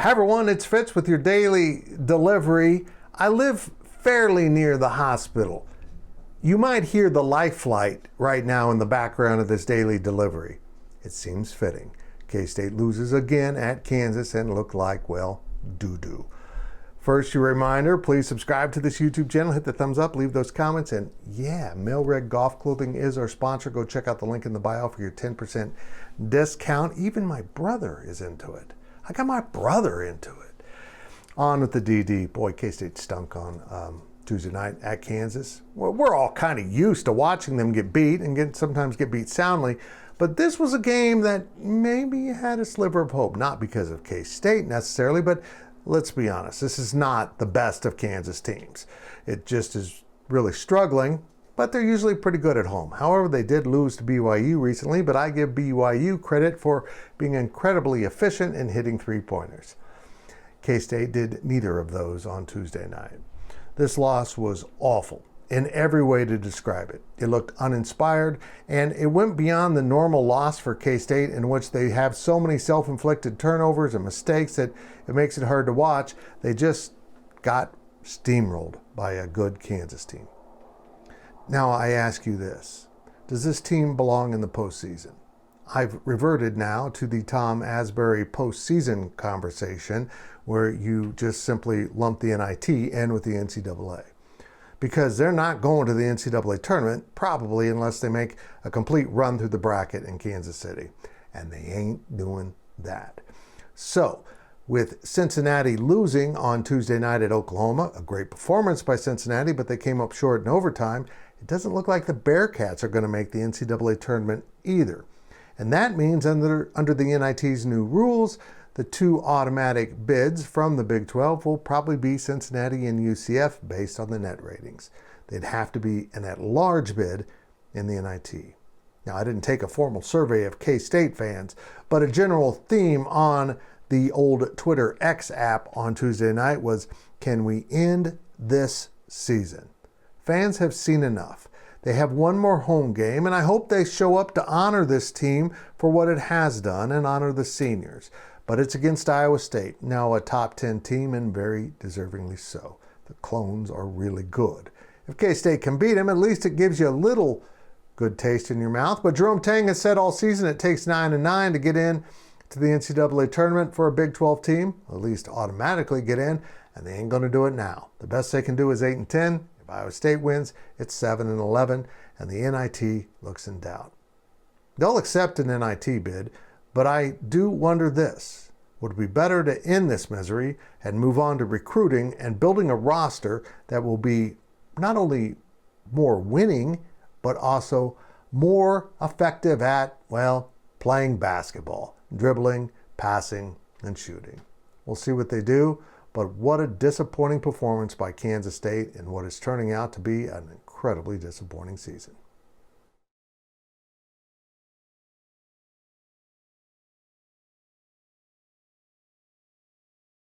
Hi everyone, it's Fitz with your daily delivery. I live fairly near the hospital. You might hear the life flight right now in the background of this daily delivery. It seems fitting. K-State loses again at Kansas and looked like, well, doo-doo. First, your reminder, please subscribe to this YouTube channel, hit the thumbs up, leave those comments, and yeah, Mail Red Golf Clothing is our sponsor. Go check out the link in the bio for your 10% discount. Even my brother is into it. I got my brother into it. On with the DD. Boy, K-State stunk on Tuesday night at Kansas. Well, we're all kind of used to watching them get beat and sometimes get beat soundly. But this was a game that maybe had a sliver of hope. Not because of K-State necessarily, but let's be honest. This is not the best of Kansas teams. It just is really struggling, but they're usually pretty good at home. However, they did lose to BYU recently, but I give BYU credit for being incredibly efficient in hitting three-pointers. K-State did neither of those on Tuesday night. This loss was awful in every way to describe it. It looked uninspired, and it went beyond the normal loss for K-State, in which they have so many self-inflicted turnovers and mistakes that it makes it hard to watch. They just got steamrolled by a good Kansas team. Now I ask you this, does this team belong in the postseason? I've reverted now to the Tom Asbury postseason conversation where you just simply lump the NIT in with the NCAA. Because they're not going to the NCAA tournament, probably unless they make a complete run through the bracket in Kansas City. And they ain't doing that. So, with Cincinnati losing on Tuesday night at Oklahoma, a great performance by Cincinnati, but they came up short in overtime, it doesn't look like the Bearcats are going to make the NCAA tournament either. And that means under the NIT's new rules, the two automatic bids from the Big 12 will probably be Cincinnati and UCF based on the net ratings. They'd have to be an at-large bid in the NIT. Now, I didn't take a formal survey of K-State fans, but a general theme on the old Twitter X app on Tuesday night was, can we end this season? Fans have seen enough. They have one more home game, and I hope they show up to honor this team for what it has done and honor the seniors. But it's against Iowa State, now a top 10 team and very deservingly so. The Clones are really good. If K-State can beat them, at least it gives you a little good taste in your mouth. But Jerome Tang has said all season it takes 9-9 to get in to the NCAA tournament for a Big 12 team, at least automatically get in, and they ain't going to do it now. The best they can do is 8-10. If Iowa State wins, it's 7-11, and the NIT looks in doubt. They'll accept an NIT bid, but I do wonder this. Would it be better to end this misery and move on to recruiting and building a roster that will be not only more winning, but also more effective at, well, playing basketball, dribbling, passing, and shooting? We'll see what they do, but what a disappointing performance by Kansas State in what is turning out to be an incredibly disappointing season.